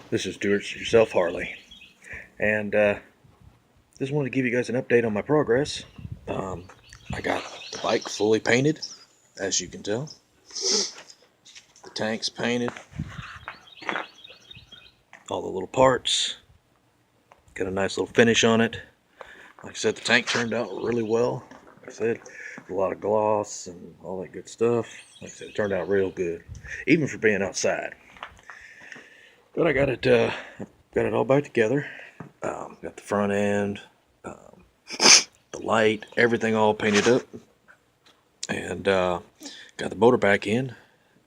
This is Do It Yourself Harley, and just wanted to give you guys an update on my progress. Um, I got the bike fully painted, as you can tell. The tank's painted, all the little parts. Got a nice little finish on it. Like I said, the tank turned out really well. Like I said, a lot of gloss and all that good stuff. Like I said, it turned out real good, even for being outside. But I got it all back together. Got the front end, um, the light, everything all painted up, and got the motor back in.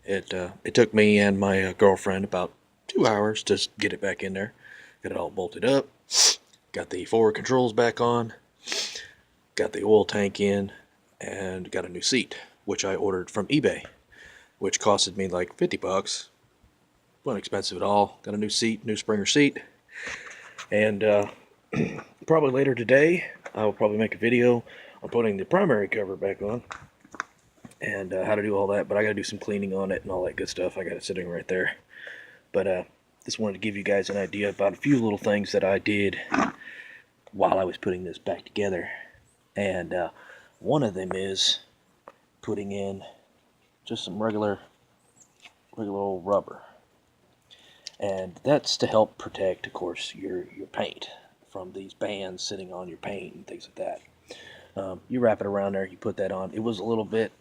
It took me and my girlfriend about 2 hours to get it back in there. Got it all bolted up. Got the forward controls back on. Got the oil tank in, and got a new seat, which I ordered from eBay, which costed me like $50. Wasn't expensive at all. Got a new seat, new Springer seat, and probably later today I will probably make a video on putting the primary cover back on and how to do all that. But I got to do some cleaning on it and all that good stuff. I got it sitting right there. But just wanted to give you guys an idea about a few little things that I did while I was putting this back together. And one of them is putting in just some regular old rubber. And that's to help protect, of course, your paint from these bands sitting on your paint and things like that. You wrap it around there, you put that on. It was a little bit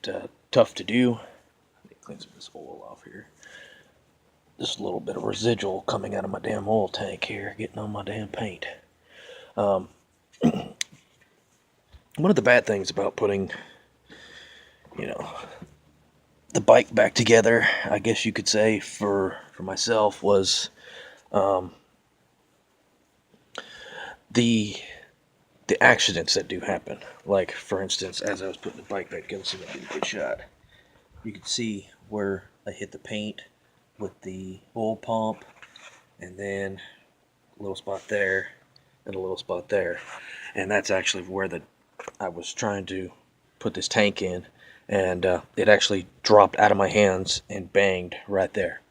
tough to do. Let me clean some of this oil off here. Just a little bit of residual coming out of my damn oil tank here, getting on my damn paint. One of the bad things about putting, the bike back together, I guess you could say, for myself was the accidents that do happen. Like, for instance, as I was putting the bike back together, so I get a good shot, you could see where I hit the paint with the oil pump, and then a little spot there, and a little spot there. And that's actually where I was trying to put this tank in, and it actually dropped out of my hands and banged right there.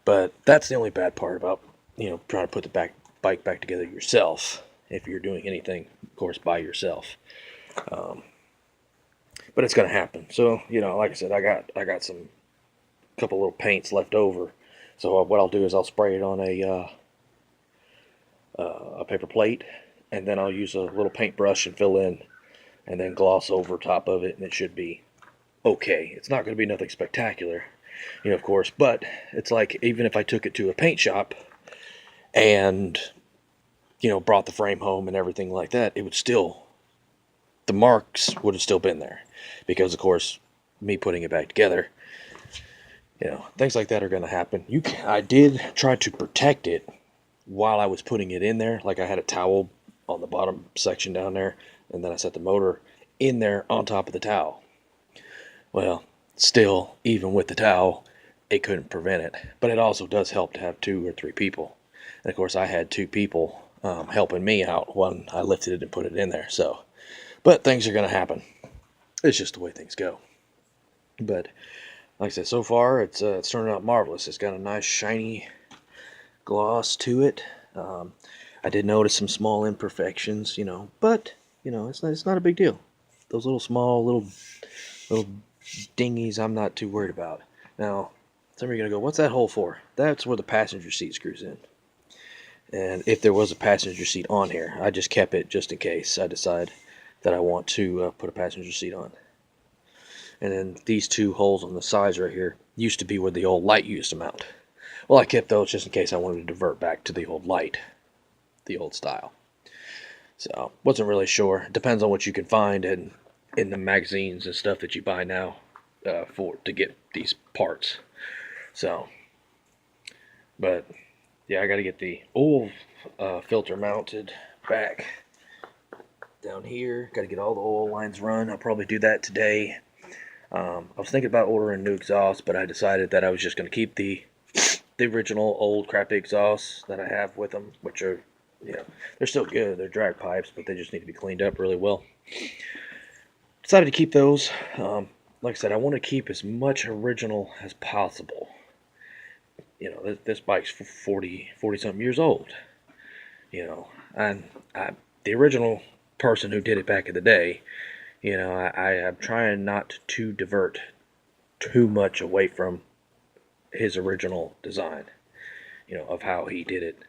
But that's the only bad part about, trying to put the bike back together yourself, if you're doing anything, of course, by yourself. But it's going to happen. So, like I said, I got some couple little paints left over. So what I'll do is I'll spray it on a paper plate, and then I'll use a little paintbrush and fill in, and then gloss over top of it, and it should be okay. It's not going to be nothing spectacular, of course, but it's like, even if I took it to a paint shop and, brought the frame home and everything like that, it would still, the marks would have still been there, because, of course, me putting it back together, things like that are going to happen. I did try to protect it while I was putting it in there. Like, I had a towel on the bottom section down there, and then I set the motor in there on top of the towel. Well, still, even with the towel, it couldn't prevent it. But it also does help to have 2 or 3 people. And of course, I had 2 people helping me out when I lifted it and put it in there. So, but things are going to happen. It's just the way things go. But like I said, so far it's turning out marvelous. It's got a nice shiny gloss to it. I did notice some small imperfections, but it's not a big deal. Those little dingies, I'm not too worried about. Now, some of you are gonna go, "What's that hole for?" That's where the passenger seat screws in. And if there was a passenger seat on here, I just kept it just in case I decide that I want to put a passenger seat on. And then these 2 holes on the sides right here used to be where the old light used to mount. Well, I kept those just in case I wanted to divert back to the old light, the old style. So, wasn't really sure. It depends on what you can find in the magazines and stuff that you buy now to get these parts. So, but yeah, I got to get the oil filter mounted back down here. Got to get all the oil lines run. I'll probably do that today. I was thinking about ordering new exhaust, but I decided that I was just going to keep the original old crappy exhausts that I have with them, which are, they're still good. They're drag pipes, but they just need to be cleaned up really well. Decided to keep those. Like I said, I want to keep as much original as possible. you know, this bike's 40 something years old, you know, and the original person who did it back in the day, you know, I'm trying not to divert too much away from his original design, you know, of how he did it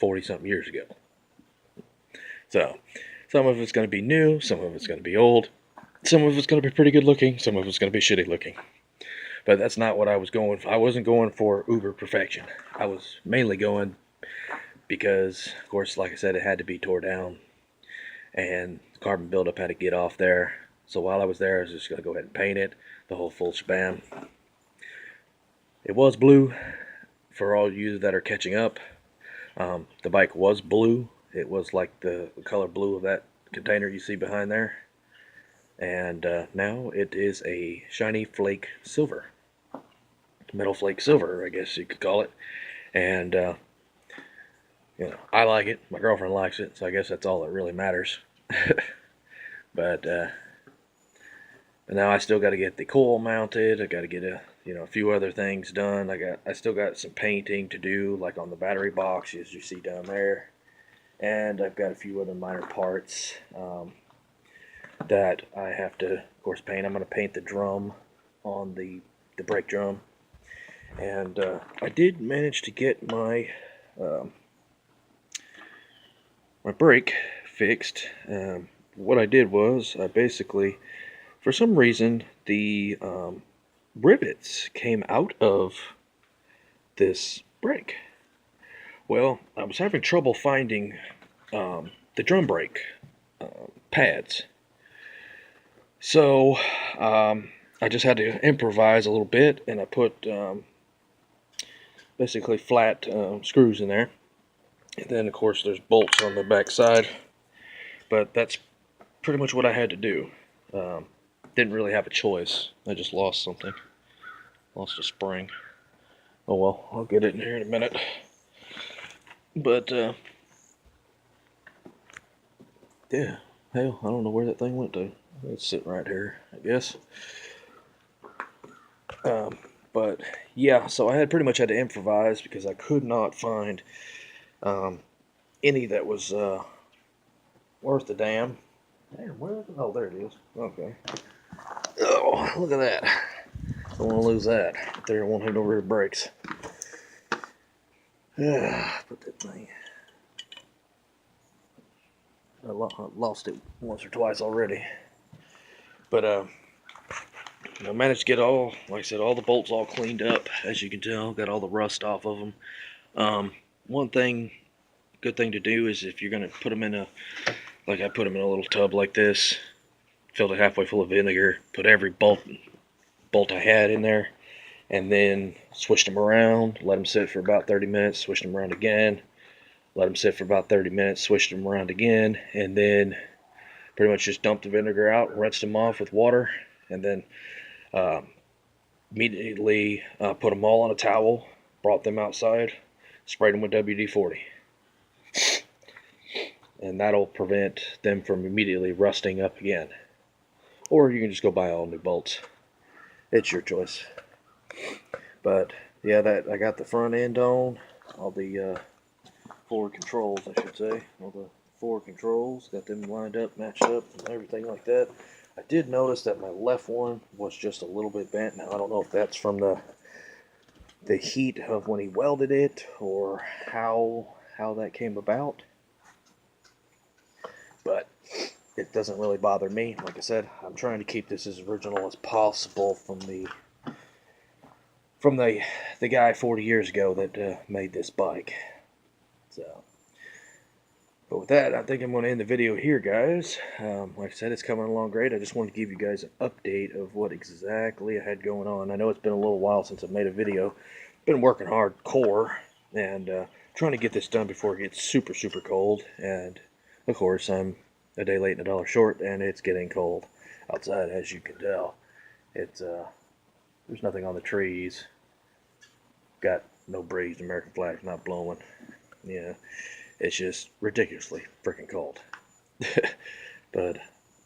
40 something years ago. So some of it's going to be new, some of it's going to be old, some of it's going to be pretty good looking, some of it's going to be shitty looking. But that's not what I was going for. I wasn't going for uber perfection. I was mainly going because, of course, like I said, it had to be tore down, and the carbon buildup had to get off there. So while I was there, I was just going to go ahead and paint it, the whole full shebang. It was blue, for all you that are catching up. The bike was blue. It was like the color blue of that container you see behind there. And now it is a shiny flake silver. Metal flake silver, I guess you could call it. And, you know, I like it. My girlfriend likes it, so I guess that's all that really matters. But now I still got to get the coil mounted. I got to get a few other things done. I still got some painting to do, like on the battery box, as you see down there. And I've got a few other minor parts that I have to, of course, paint. I'm going to paint the drum on the brake drum. And I did manage to get my my brake fixed. What I did was I basically, for some reason, the rivets came out of this brake. Well, I was having trouble finding the drum brake pads. So I just had to improvise a little bit, and I put basically flat screws in there. And then, of course, there's bolts on the back side. But that's pretty much what I had to do. Didn't really have a choice. I just lost something. Lost a spring. Oh well, I'll get it in here in a minute. But, yeah. Hell, I don't know where that thing went to. It's sitting right here, I guess. But yeah, so I pretty much had to improvise because I could not find any that was worth a damn. Damn, where? Oh, there it is. Okay. Oh, look at that. Don't want to lose that. There, won't have no rear brakes. Put that thing. I lost it once or twice already. But I managed to get all, like I said, all the bolts all cleaned up. As you can tell, got all the rust off of them. One good thing to do is if you're gonna put them in like I put them in a little tub like this, filled it halfway full of vinegar, put every bolt I had in there, and then switched them around, let them sit for about 30 minutes, switched them around again, let them sit for about 30 minutes, switched them around again, and then pretty much just dumped the vinegar out, rinsed them off with water, and then immediately put them all on a towel, brought them outside, sprayed them with WD-40. And that'll prevent them from immediately rusting up again. Or you can just go buy all new bolts. It's your choice. But yeah, I got the front end on, all the forward controls, I should say. All the forward controls, got them lined up, matched up, and everything like that. I did notice that my left one was just a little bit bent. Now I don't know if that's from the heat of when he welded it, or how that came about. But it doesn't really bother me. Like I said, I'm trying to keep this as original as possible from the guy 40 years ago that made this bike. So, but with that, I think I'm going to end the video here, guys. Like I said, it's coming along great. I just wanted to give you guys an update of what exactly I had going on. I know it's been a little while since I've made a video. Been working hardcore and trying to get this done before it gets super, super cold. And of course, I'm a day late and $1 short, and it's getting cold outside, as you can tell. It's there's nothing on the trees. Got no breeze. The American flag's not blowing. Yeah, it's just ridiculously freaking cold. But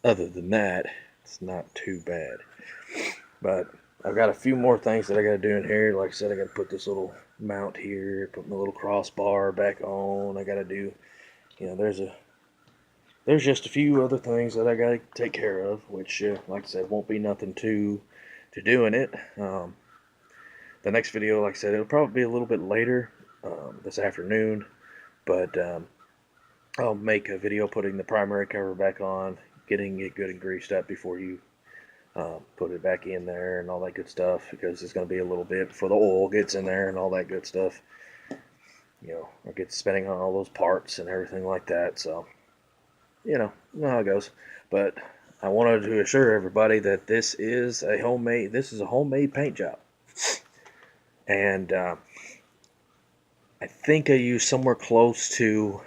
other than that, it's not too bad. But I've got a few more things that I got to do in here. Like I said, I got to put this little mount here, put my little crossbar back on. I got to do, there's just a few other things that I got to take care of, which, like I said, won't be nothing to doing it. The next video, like I said, it'll probably be a little bit later this afternoon, but I'll make a video putting the primary cover back on, getting it good and greased up before you put it back in there and all that good stuff, because it's going to be a little bit before the oil gets in there and all that good stuff. It gets spinning on all those parts and everything like that. So, you know how it goes. But I wanted to assure everybody that this is a homemade paint job. And I think I used somewhere close to,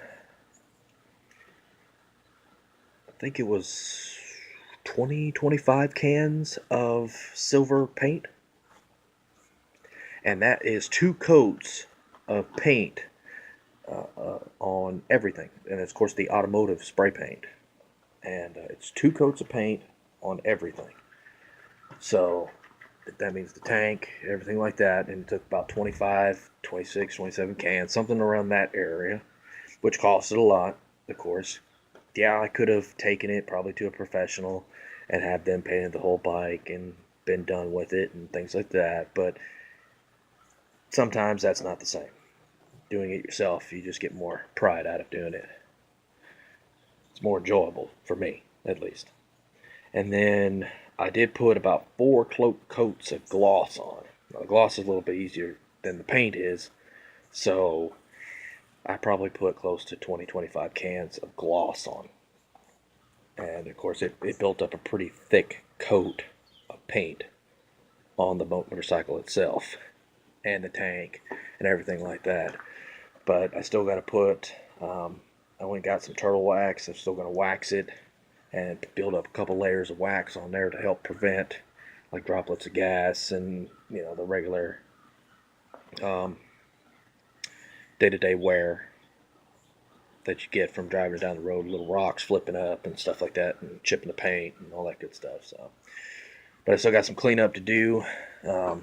I think it was 20-25 cans of silver paint. And that is 2 coats of paint on everything. And it's, of course, the automotive spray paint. And it's 2 coats of paint on everything. So that means the tank, everything like that. And it took about 25, 26, 27 cans, something around that area, which costed a lot, of course. Yeah, I could have taken it probably to a professional and had them painted the whole bike and been done with it and things like that. But sometimes that's not the same. Doing it yourself, you just get more pride out of doing it. It's more enjoyable for me, at least. And then I did put about 4 coats of gloss on. Now, the gloss is a little bit easier than the paint is, so I probably put close to 20-25 cans of gloss on. And of course it built up a pretty thick coat of paint on the motorcycle itself and the tank and everything like that. But I still got to put, I went and got some turtle wax. I'm still going to wax it and build up a couple layers of wax on there to help prevent like droplets of gas and the regular day-to-day wear that you get from driving down the road, little rocks flipping up and stuff like that, and chipping the paint and all that good stuff. So, but I still got some cleanup to do. I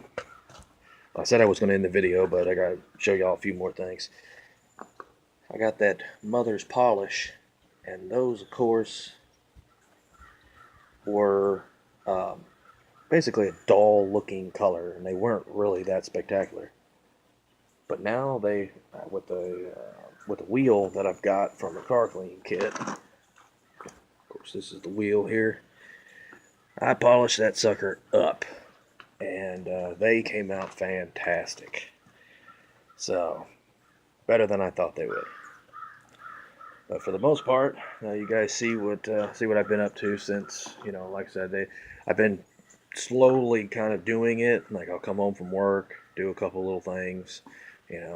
said I was going to end the video, but I got to show y'all a few more things. I got that Mother's polish, and those, of course, were basically a dull-looking color, and they weren't really that spectacular. But now they, with the wheel that I've got from the car clean kit, of course this is the wheel here, I polished that sucker up, and they came out fantastic. So, better than I thought they would. But for the most part, you guys see what I've been up to since, like I said, I've been slowly kind of doing it. Like, I'll come home from work, do a couple little things,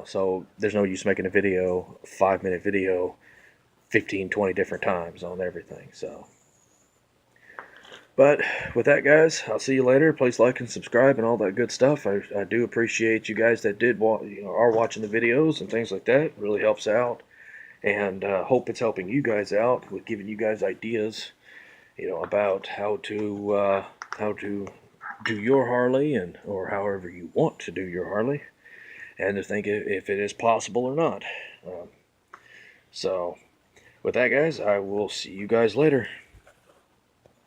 so there's no use making a 5-minute video 15, 20 different times on everything. So, but with that, guys, I'll see you later. Please like and subscribe and all that good stuff. I do appreciate you guys that are watching the videos and things like that. It really helps out, and hope it's helping you guys out with giving you guys ideas, about how to do your Harley or however you want to do your Harley, and to think if it is possible or not. So, with that, guys, I will see you guys later.